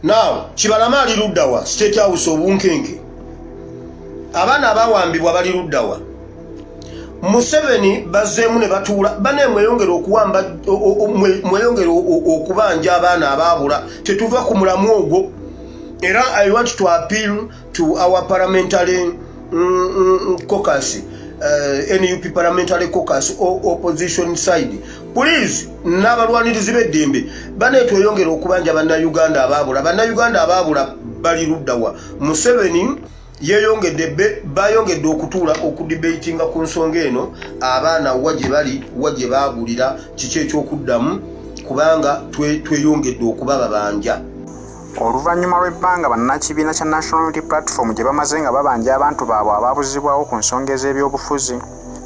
Now Kibalama ali luddawa State House obunkenke abaana abawambibwa bali luddawa Museveni bazzeemu ne batuula bane mweyongera okuwamba mweyongera okubanja abaana abaabula tetuva ku mulamu ogwo era I want to appeal to our parliamentary caucus NUP parliamentary caucus opposition side please n'abalwanirizi b'eddembe bane tweyongera okubanja bannayuganda abaabula bali luddawa Museveni yeyongedde bayongedde okutuula okudebatinga ku nsonga eno abaana waje baagulira kiki ekyokuddamu kubanga tweyongedde okubabanja. Oluvannyuma lw'ebbanga bannakibiina kya National Unity Platform gye bamaze nga babanja abantu baabwe abaabuzibwawo ku nsonga ez'ebyobufuzi,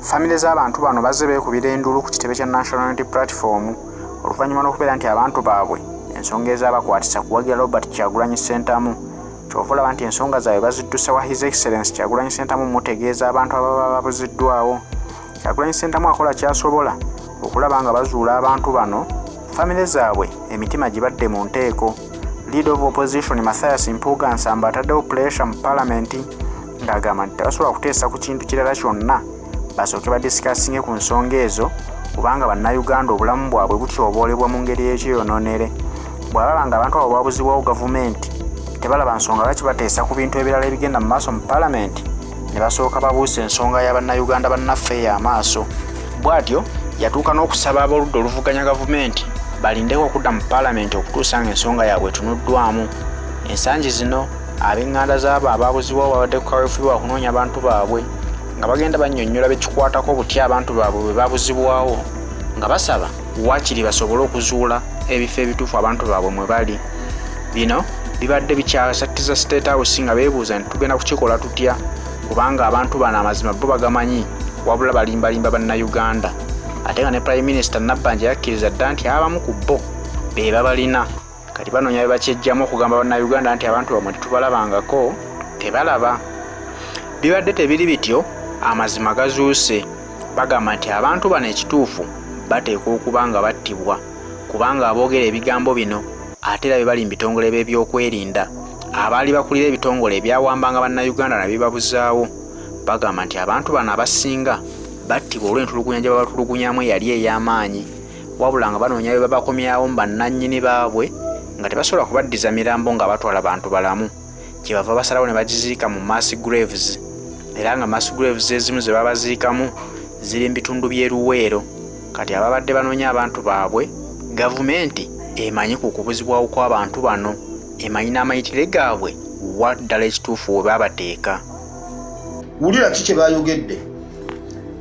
famire z'abantu bano bazze beekubira enduulu ku kitebe kya National Unity Platform oluvannyuma lw'okubeera nti abantu baabwe ensonga ezaabakwatisa kuwagira Robert Kyagulanyi Ssentamu. Kyova olaba nti ensonga zaabwe baziddusa wa His Excellency Kyagulanyi Ssentamu mutegeeza abantu ababa babuziddwawo. Kyagulanyi Ssentamu akola kyasobola okulaba nga bazuula abantu bano famire zaabwe emitima gibadde mu nteeko. Leader of opposition Mathias Mpuuga Nsamba ataddewo pressure mu Parliament ng'agamba nti tebasobola kuteesa ku kintu kirala kyonna basooke badisikasinge ku nsonga ezo kubanga bannayuganda obulamu bwabwe butyoboolebwa mu ngeri y'ekyonoonere. Bw'alaba nga abantu abo babuzibwawo gavumenti tebalaba nsonga lwaki bateesa ku bintu ebirala ebigenda mu maaso mu Parliament ne basooka babuusa ensonga y'abannayuganda bannaffe ey'amaaso. Bw'atyo yatuuka n'okusaba abaludda oluvuganya gavumenti balindeko okudda mu Parliament okutuusa ng'ensonga yaabwe etunuddwamu. Ensangi zino ab'eŋŋanda z'abo abaabuzibwawo babadde ku kaweefube okunoonya abantu baabwe nga bagenda bannyonnyola bekikwatako butya abantu baabwe bwe baabuzibwawo nga basaba waakiri basobole okuzuula ebifo ebituufu abantu baabwe mwe bali. Bino bibadde bikyasattiza State House nga beebuuza nti tugenda kukikola tutya kubanga abantu bano amazima bo bagamanyi wabula balimbalimba bannayuganda. Ate nga ne Prime Minister Nabbanja yakkiriza dda nti abamu ku bo be babalina kati banoonya bye bakyejjamu okugamba bannayuganda nti abantu bamwe tetubalabangako tebalaba. Bibadde tebiri bityo, amazima gazuuse bagamba nti abantu bano ekituufu bateekwa okuba nga battibwa kubanga aboogera ebigambo bino ate era be bali mu bitongole by'ebyokwerinda abaali bakulira ebitongole ebyawambanga bannayuganda nabibabuzaawo. Bagamba nti abantu bano abasinga battibwa olw'entulugunya gye babatulugunyamu yali ey'amaanyi wabula nga banoonya bye babakomyawo mu bannannyini baabwe nga tebasobola kubaddiza mirambo nga batwala bantu balamu. Kyebava basalawo ne bagiziika mu mass graves era nga mass graves ezimu ze babaziikamu ziri mu bitundu by'e Luweero. Kati ababadde banoonya abantu baabwe gavumenti emanyi ku kubuzibwawo kw'abantu bano, emanyi n'amayitire gaabwe wa ddala ekituufu we babateeka. Wulira ki kye baayogedde.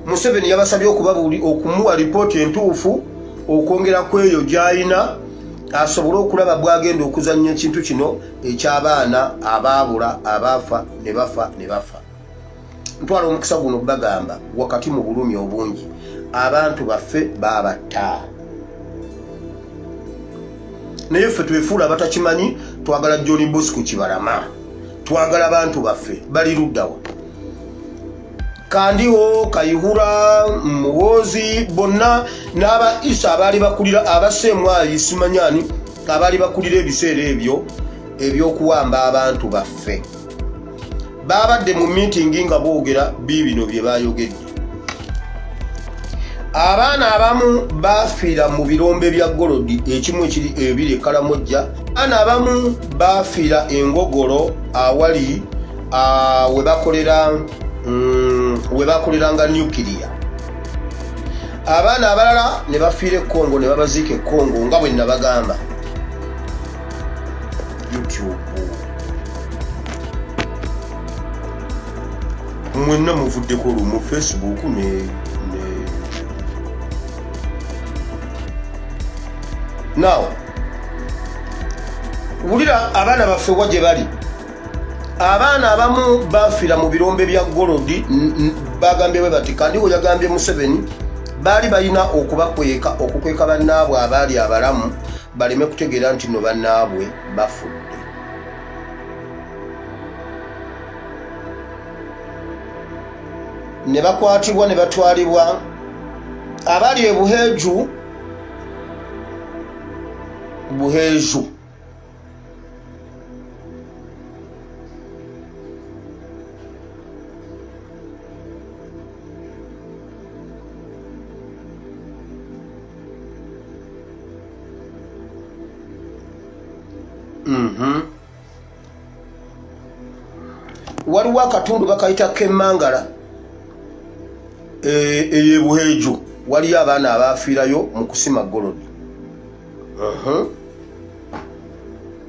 Museveni yabasabye okumuwa lipooti entuufu okwongera ku eyo gy'alina asobole okulaba bw'agenda okuzannya ekintu kino eky'abaana abaabula abaafa ne bafa. Ntwala omukisa guno bagamba wakati mu bulumi obungi abantu baffe baabatta. Naye ffe twefuula abatakimanyi twagala John Bosco Kibalama, twagala bantu baffe bali luddawa. Kandiwo, Kayihura, Muwozi, bonna n'aba Isa abaali bakulira abasemwayi simanyani abaali bakulira ebiseera ebyo ebyokuwamba abantu baffe. Babadde mu meeting nga boogera bibino bye baayogedde. Abaana abamu bafiira mu birombe bya Golodi ekimu ekiri ebiri Kalamojja. Abaana abamu bafiira engogolo awali we bakoleranga nuclear. Abaana abalala ne bafiira e Congo ne babaziika e Congo nga bwe nabagamba. YouTube mwenna muvuddeko mu Facebook ne now wulira abaana baffe gye bali. Abaana abamu bafiira mu birombe bya Golodi bagambye bwe bati Kandiwo yagambye Museveni baali balina okukweka bannaabwe abaali abalamu baleme kutegeera nti no bannaabwe bafudde. Ne bakwatibwa ne batwalibwa abaali e Buheju waliwo akatundu bakayita k'emmangala ey'ebuheejo waliyo abaana abafiirayo mu kusima golodi.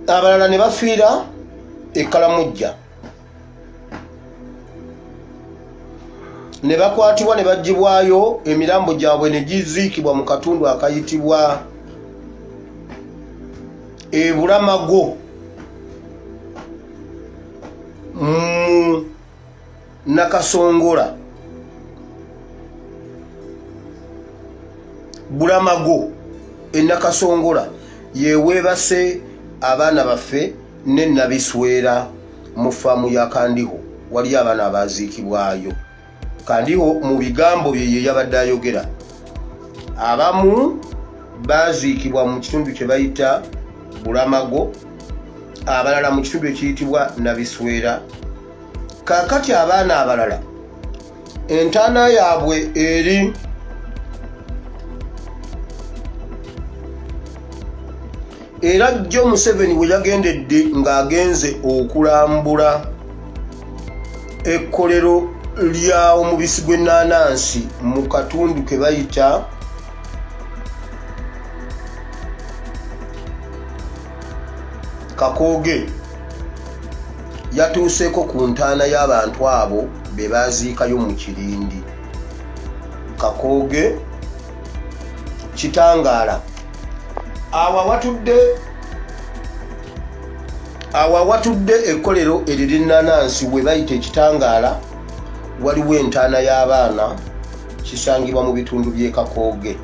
Abalala ne bafiira e Kalamujja ne bakwatibwa ne baggyibwayo emirambo gyabwe ne giziikibwa mu katundu akayitibwa e Bulamago mu Nakasongola. Bulamago e Nakasongola yeweebase abaana baffe ne Nabiswera mu faamu ya Kandiho wali abaana abaziikibwayo. Kandiho mu bigambo bye ye yabadde ayogera, abamu baziikibwa mu kitundu kye bayita Bulamago, abalala mu kitundu ekiyitibwa Nabiswera. Kaakati abaana abalala entaana yaabwe eri era jjo Museveni we yagendedde ng'agenze okulambula ekkolero lya omubisi gw'ennaanansi mu katundu ke bayita Kakooge, yatuuseeko ku ntaana y'abantu abo be baaziikayo mu Kirindi. Kakooge, Kitangaala, awa watudde ekkolero eryo ly'ennaanansi we bayita Ekitangaala waliwo entaana y'abaana, kisangibwa mu bitundu by'e Kakooge.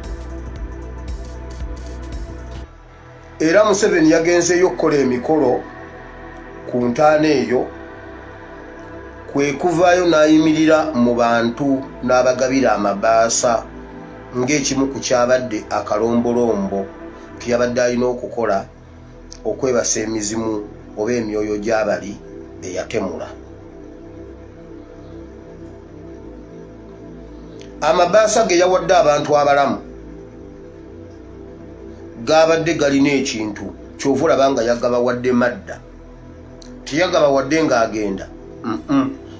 Era Museveni yagenzeeyo okukola emikolo ku ntaana eyo, kwe kuvaayo n'ayimirira mu bantu n'abagabira amabaasa ng'ekimu ku kyabadde akalombolombo ke yabadde alina okukola okwebasa emizimu oba emyoyo gy'abali eyatemula. Amabaasa ge yawadde abantu abalamu gaabadde galina ekintu ky'ova olaba nga yagabawadde madda. Tiyagabawadde ng'agenda,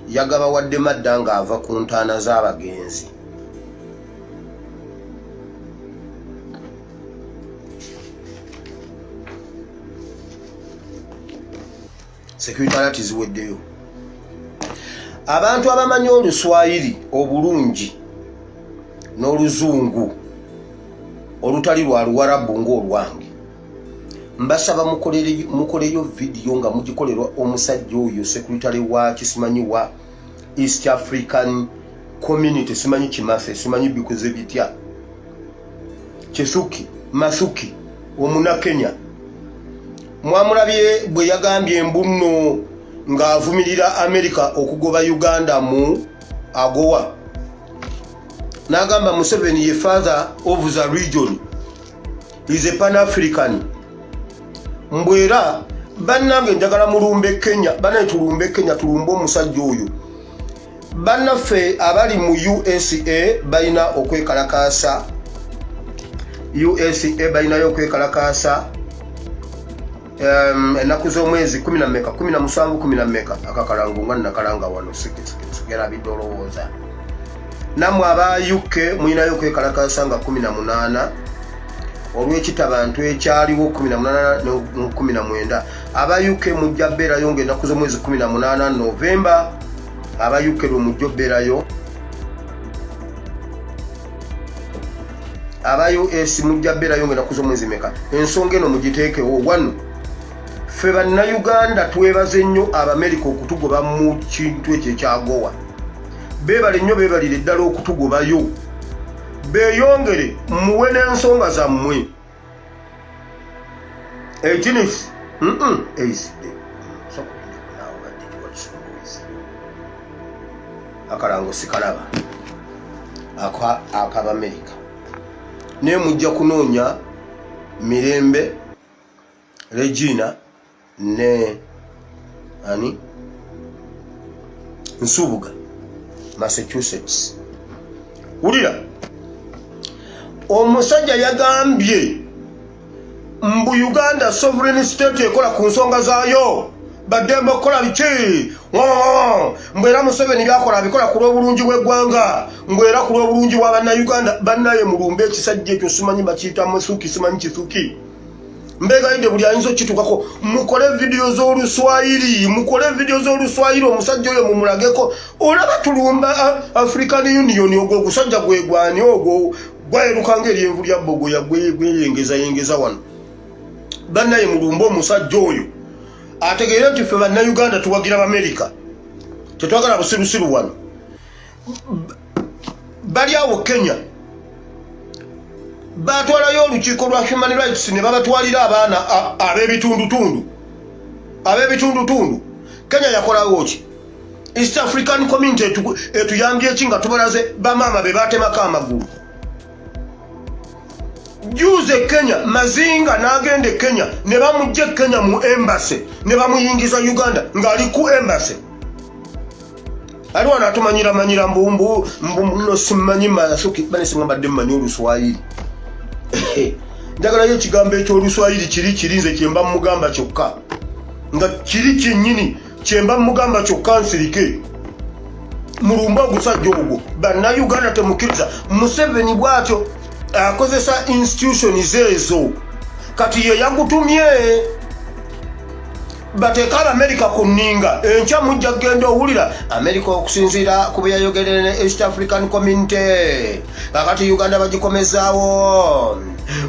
yagabawadde madda ng'ava ku ntaana z'abagenzi. Secretariat ziweddeyo. Abantu abamanyi Oluswayiri obulungi n'Oluzungu olutali lwa Luwarabu ng'olwange, mbasaba mukoleyo vidiyo nga mugikolerwa omusajja oyo Secretary wa kisimanyi wa East African Community, simanyi Kimase, simanyi bikuze bitya, Kisuki Masuki Omunakenya. Mwamulabye bwe yagambye embunno ng'avumirira America okugoba Uganda mu AGOA. N'agamba Museveni ye father of the region, is a Pan-African. Mbwera bannange njagala mulumbe Kenya, bana tulumbe Kenya, tulumbe omusajja oyo. Bannaffe abali mu USA balina okwekalakaasa, USA balinayo okwekalakaasa ennaku z'omwezi 17 17 akakalango nga nakalanga wano sikera bidolowooza. Namwe aba UK mulinayo okwekalakaasa nga 18 olw'ekitabantu ekyaliwo 18 ne 19. Aba UK mujja beerayo ng'ennaku z'omwezi 18 Novemba, aba UK lwe mujja beerayo. Aba US mujja beerayo ng'ennaku z'omwezi meka. Ensonga eno mugiteekewo wano. Ffe bannayuganda twebaze nnyo Abamerika okutugoba mu kintu ekyo ekyagowa. Beebale nnyo, beebalire ddala okutugobayo. Beeyongere muwe n'ensonga zammwe. Ekinisi eiside akalango sikalaba ak'Abamerika. Naye mujja kunoonya Mirembe, Regina ne ani Nsubuga, Massachusetts. Wulira, omusajja yagambye mbu Uganda sovereign state ekola ku nsonga zaayo baddembe okukola biki mbwera Museveni byakola bikola ku lw'obulungi bw'eggwanga mbwera ku lw'obulungi bwa bannayuganda bannaye mulumbe ekisajja ekyo simanyi bakiyita musuki simanyi kisuki mbegayidde buli ayinza okituukako mukole vidiyo z'oluswayiri omusajja oyo mumulageko olaba tulumba African Union ogwo ogusajja gwegwani ogwo gwayeruka ng'eryenvu lya bogoya gweyengeza wano bannaye mulumbe omusajja oyo ategeera nti ffe bannayuganda tuwagira Amerika tetwagala busirusiru wano bali awo Kenya batwalayo olukiiko lwa human rights ne babatwalira abaana ab'ebitundutundu Kenya yakolawo ki East African Community etuyambye ki nga tubalaze bamaama be batemako amagulu juze Kenya Mazinga n'agende Kenya ne bamujje Kenya mu embassy ne bamuyingiza Uganda ng'ali ku embassy aliwo natumanyira mbumbu no simanyi masuki bane simbadde mmanyi Oluswayiri njagalayo ekigambo ekyoluswayiri kirinze kyemba mugamba kyokka nga kiri kyennyini kyemba mugamba kyokka nsirike mulumba ogusajja ogwo bannayuganda temukkiriza Museveni bw'atyo akozesa institutions ezo kati ye yagutumye bateeka Abamerika ku nninga enkya mujja kugenda owulira Amerika okusinziira ku bye yayogerera ne East African Community kakati Uganda bagikomezaawo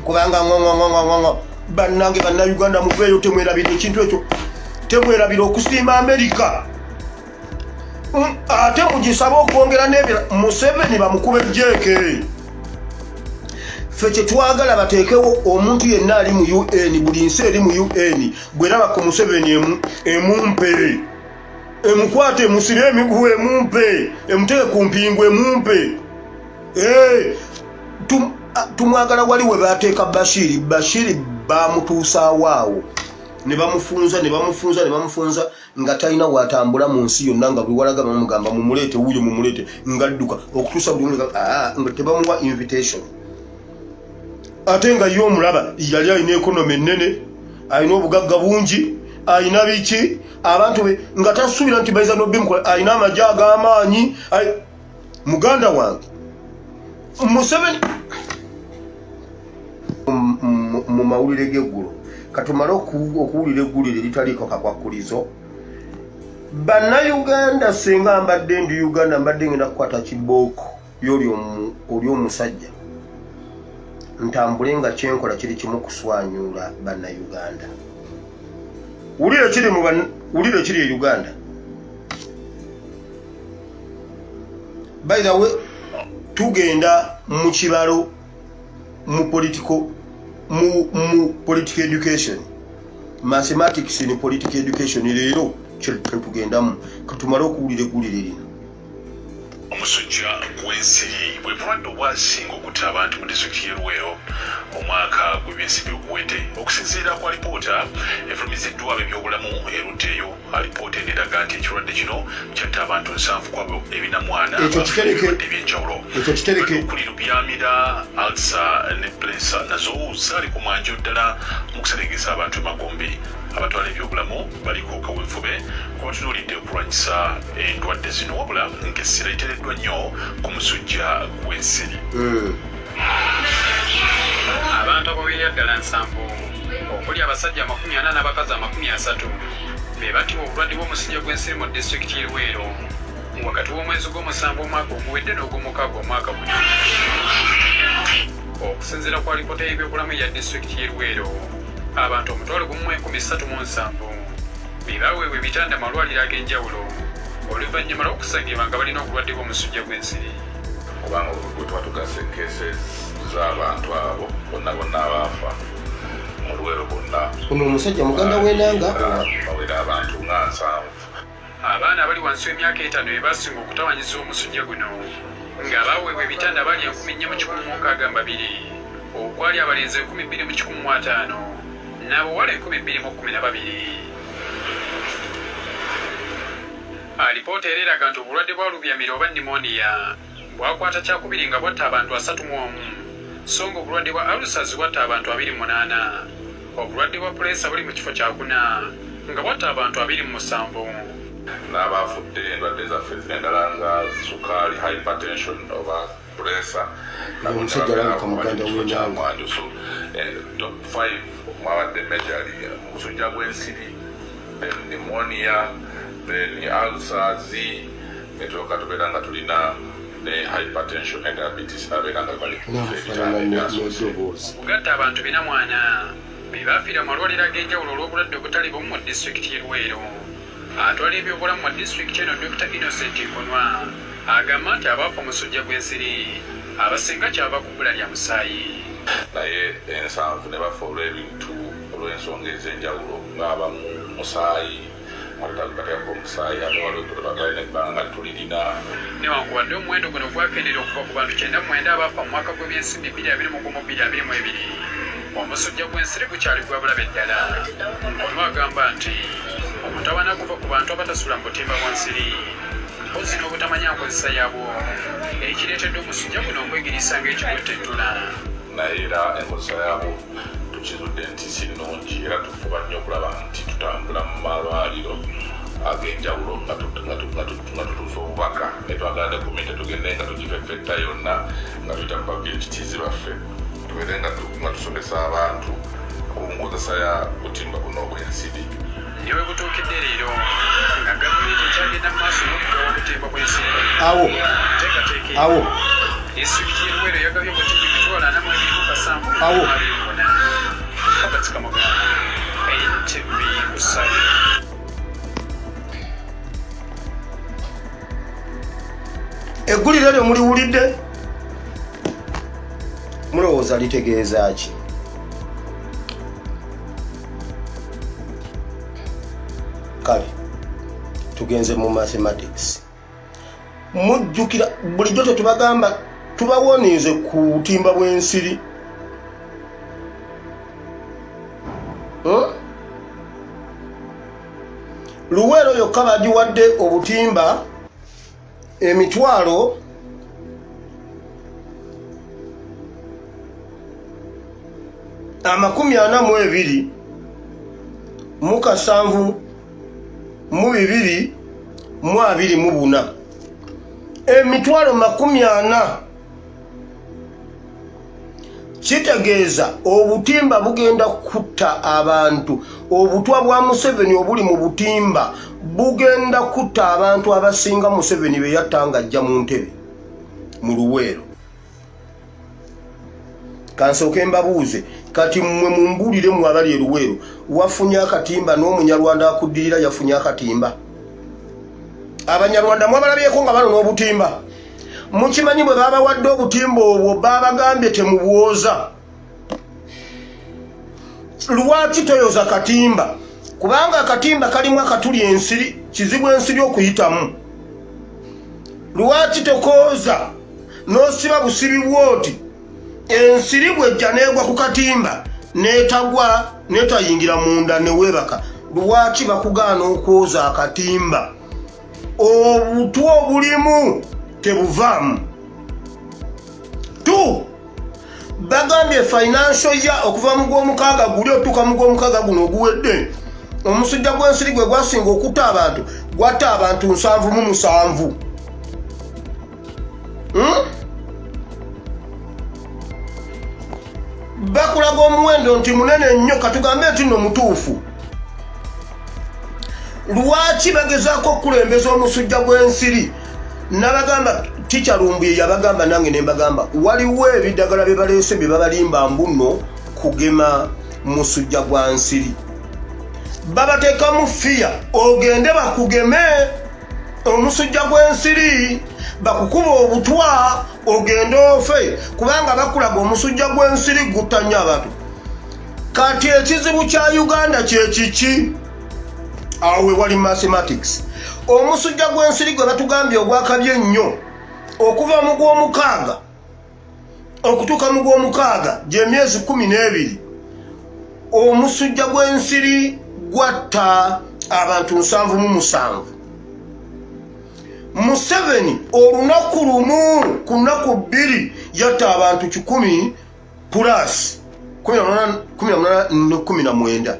kubanga ng'ong'ong'ong'ong'o bannange bannayuganda muveeyo temwerabira ekintu ekyo temwerabira okusiima Amerika ate mugisaba okwongera n'ebira Museveni bamukube jeeke ffe kyetwagala bateekewo omuntu yenna ali mu UN buli nsi eri mu UN bweraba ku Museveni emumpe emukwate emusire emigugu emumpe emuteke ku mpingu emumpe tumwagala wali we bateeka Bashiri bamutuusaawo awo ne bamufunza nga talina watambula mu nsi yonna nga buli walaga bamugamba mumuleete wuyo mumuleete ngadduka okutuusa buli nga tebamuwa invitation ate nga yo omulaba yali alina ekonomi ennene alina obugagga bungi alina biki abantu be nga tasuubira nti bayinza nobimukola alina amagye ag'amaanyi muganda wange Museveni mu mawulire g'eggulo katumale okuwulira eggulire litaliiko kakwakulizo bannayuganda singa mbadde ndi Uganda mbadde ngenda kukwata kibooko oli omusajja ntambule nga kyenkola kiri kimu kuswanyula bannayuganda wulire kiri e Uganda by the way tugenda mu kibalo mu political education mathematics ni political education leero tugendamu katumale okuwulira eggulire lino omusujja gw'ensiri bwe bulwadde obwasinga okutta abantu mu disitulikiti y'e Luweero omwaka gw'ebyensi by'okuwedde okusinziira ku alipoota efulumiziddwa ab'ebyobulamu eruddeeyo alipoota eneraga nti ekirwadde kino kyatta abantu 7 kwabo 440 ebirwadde ebyenjawulo okuli lubyamira alsa ne plensa nazo zaali ku mwanjo ddala mu kuserengesa abantu emagombe abatwala ebyobulamu baliko kaweefube kubatunuulidde okulwanyisa endwadde zino wabula ng'essira iteereddwa nnyo ku musujja gw'ensiri abantu abawerera ddala 7 okuli abasajja 40 n'abakazi 30 be battibwa obulwadde bw'omusujja gw'ensiri mu disitulikiti y'e Luweero wakati w'omwezi gw'omusanvu omwaka oguwedde n'ogw'omukaaga omwaka guno okusinziira ku alipoota y'ebyobulamu eya disitulikiti y'e Luweero abantu omutwalo gumu 137 be baweebwa ebitanda malwaliro ag'enjawulo oluvannyuma lw'okusangibwa nga balina obulwadde bw'omusujja gw'ensiri kubanga bwe tuba tugasa cases z'abantu abo bonna abaafa mu Luweero bonna ono omusajja muganda w'enanga bawera abantu nga 7 abaana abali wansi w'emyaka 5 be basinga okutawanyiza omusujja guno nga baweebwa ebitanda bali 1462 okwali abalenzi 2215 n'abawala 1212 alipoota era eraga nti obulwadde bwa lubyamira oba pneumonia bwakwata kyakubiri nga bwatta abantu 31 so nga obulwadde bwa ulcers bwatta abantu 28 obulwadde bwa pulesa buli mu kifo kyakuna nga bwatta abantu 27 n'abafudde endwadde zaffe endala nga sukaali hypertension oba pulesa kyamwanjo. So top 5 mwabadde majorly musujja gw'ensiri, then pneumonia, then ulcers, netwoka tubeera nga tulina ne hypertension ne diabetes abeera nga bali kugatta abantu 40 be baafiira mu malwaliro ag'enjawulo olw'obulwadde obutali bumu mu disitulikiti y'e Luweero. Atwala ebyobulamu mu disitulikiti eno Dr. Innocent Nkunwa agamba nti abaafa omusujja gw'ensiri abasinga kyava ku bbula lya musaayi. Naye 7 ne bafa olw'ebintu olw'ensonga ez'enjawulo ng'abamu musaayi atatako omusaayi ate waliwo bagala ebbanga tulirina. Newankubadde omuwendo guno gwakendera okuva ku bantu 99 abaafa mu mwaka gw'ebyensimbi 2021-2022, omusujja gw'ensiri gukyali gwa bulabe ddala. Ono agamba nti omutawaana guva ku bantu abatasula mu butimba bwa nsiri mpozi n'obutamanya nkozesa yaabwo ekireetedde omusujja guno okwegirisa ng'ekigwettentula. Naye era enkozesa yaabwo tukizudde nti si nnungi era tufuba nnyo okulaba nti tutambula mu malwaliro ag'enjawulo nga tutuusa obubaka ne twagala ne gavumenti tugende nga tugifeffetta yonna nga tuyita mu babyeekitiizi baffe tubeere nga tusomesa abantu ku nkozesa ya butimba buno obw'ensiri. Niwe butuukidde leero nga gavumenti ekyagenda mu maaso n'okugawa obutimba bw'ensiri. Awo disitulikiti y'e Luweero yagabye obutimba emitwalo 47 Kabatsikamoga NTV Kusale. Eggulire lyo muliwulidde mulowooza litegeeza ki? Kale tugenze mu mathematics. Mujjukira bulijjo tetubagamba tubawonize ku butimba bw'ensiri. Luweero yokka bagiwadde obutimba emitwalo amakumi 42 mu 724 emitwalo 40 kitegeeza obutimba bugenda kutta abantu. Obutwa bwa Museveni obuli mu butimba bugenda kutta abantu abasinga Museveni be yattanga ajja mu ntebe mu Luweero. Kansooke mbabuuze kati mmwe mumbulire mu abali e Luweero wafunye akatimba n'omunyarwanda akuddirira yafunye akatimba? Abanyarwanda mwabalabyeko nga bano n'obutimba. Mukimanyi bwe babawadde obutimba obwo babagambye temubuwoza. Lwaki toyoza katimba? Kubanga akatimba kalimu akatuli ensiri, kizibu ensiri okuyitamu. Lwaki tokooza n'osiba busibi bwoti ensiri bwejja neegwa ku katimba neetagwa netayingira munda neweebaka? Lwaki bakugaana okwoza akatimba? Obutwa obulimu tebuvaamu. Bagambye financial ya okuva mu gw'omukaaga guli otuuka mu gw'omukaaga guno oguwedde omusujja gw'ensiri gwe gwasinga okutta abantu gwatta abantu 77. Bakulaga omuwendo nti munene nnyo katugambe nti nno mutuufu. Lwaki bagezaako okulembeza omusujja gw'ensiri? Nabagamba Ticha Lumbuye yabagamba nange ne mbagamba waliwo ebiddagala bye baleese bye babalimba mbuno kugema musujja gwa nsiri. Babateeka mu fiya ogende bakugeme omusujja gw'ensiri, bakukuba obutwa ogende ofe kubanga bakulaga omusujja gw'ensiri gutta nnyo abantu. Kati ekizibu kya Uganda kye kiki? Awo we wali mathematics. Omusujja gw'ensiri gwe batugambye ogwakabye nnyo okuva mu gw'omukaaga okutuuka mu gw'omukaaga gy'emyezi 12, omusujja gw'ensiri gwatta abantu 77. Museveni olunaku lumu ku nnaku 2 yatta abantu 10+ 18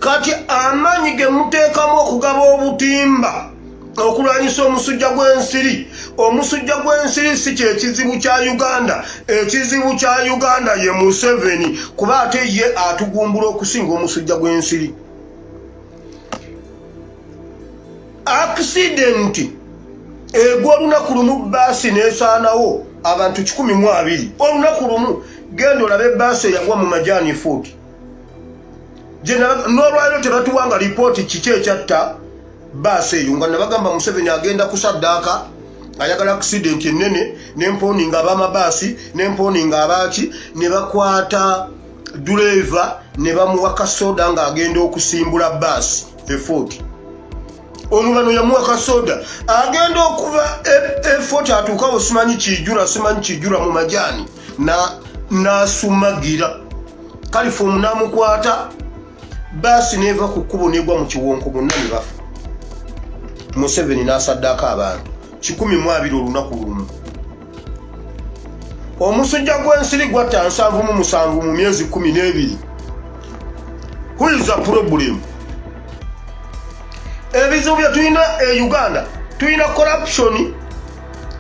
kati amanyi ge muteekamu okugaba obutimba okulwanyisa omusujja gw'ensiri. Omusujja gw'ensiri si kyekizibu kya Uganda, ekizibu kya Uganda ye Museveni, kuba ate ye atugumbula okusinga omusujja gw'ensiri. Aksidenti egw'olunaku lumu baasi neesaanawo abantu 12. Olunaku lumu genda olabe baasi eyagwa mu majaani Fort. N'olwaliro tebatuwanga lipooti kiki ekyatta baasi eyo, nga nabagamba Museveni agenda kusaddaaka ayagala aksidenti ennene n'empooninga ab'amabaasi n'empooninga abaaki, ne bakwata duleeva ne bamuwa kasoda ng'agenda okusimbula baasi e Fort. Ono bano yamuwa kasoda agenda okuva e Fort atuukawo simanyi kijjula mu majaani n'asumagira. Kalifomu n'amukwata baasi neeva ku kkubo negwa mu kiwonko, bonna ne bafa. Museveni n'asaddaaka abantu 12 olunaku lumu. Omusujja gw'ensiri gwatta 77 mu myezi 12. Who is the problem? Ebizibu bye tulina e Uganda, tulina corruption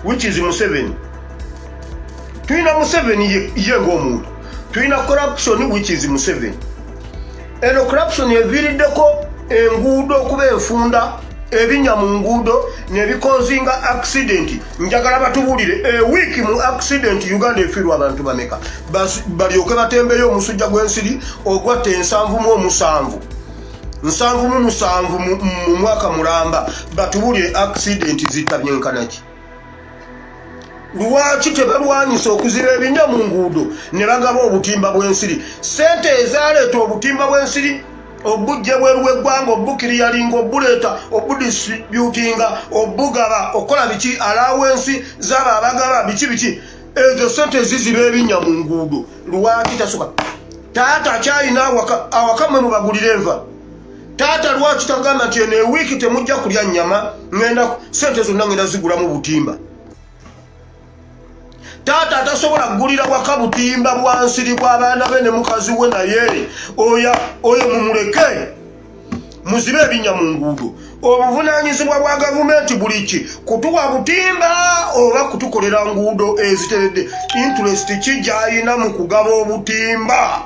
which is Museveni. Tulina Museveni ye ng'omuntu, tulina corruption which is Museveni. Eno corruption eviiriddeko enguudo okuba enfunda, ebinya mu nguudo nebikozinga accident. Njagala batubuulire a week mu accident Uganda efiirwa abantu bameka, balyoke batembeyo omusujja gw'ensiri ogwatta 77 mu mwaka mulamba. Batubuulire accident zitabyenkanaki. Lwaki tebalwanyisa okuziba ebinya mu nguudo ne bagaba obutimba bw'ensiri? Sente ezaleeta obutimba bw'ensiri obujje bweru w'eggwanga, obukiriyalinga, obuleeta, obudistributinga, obugaba, okola biki, alawensi zaba abagaba biki, ezo sente ziziba ebinya mu nguudo. Lwaki tasoka? Taata akyalina awaka mwe mubagulira enva. Taata lwaki tagamba nti eno ewiiki temujja kulya nnyama, ngenda sente zonna ngenda zigulamu butimba? Taata atasobola kugulira waka butimba bwa nsiri bw'abaana be ne mukazi we, naye oyo mumuleke muzibe ebinya mu nguudo. Obuvunaanyizibwa bwa gavumenti buliki? Kutuwa butimba oba kutukolera nguudo eziteredde? Interest ki gy'alina mu kugaba obutimba?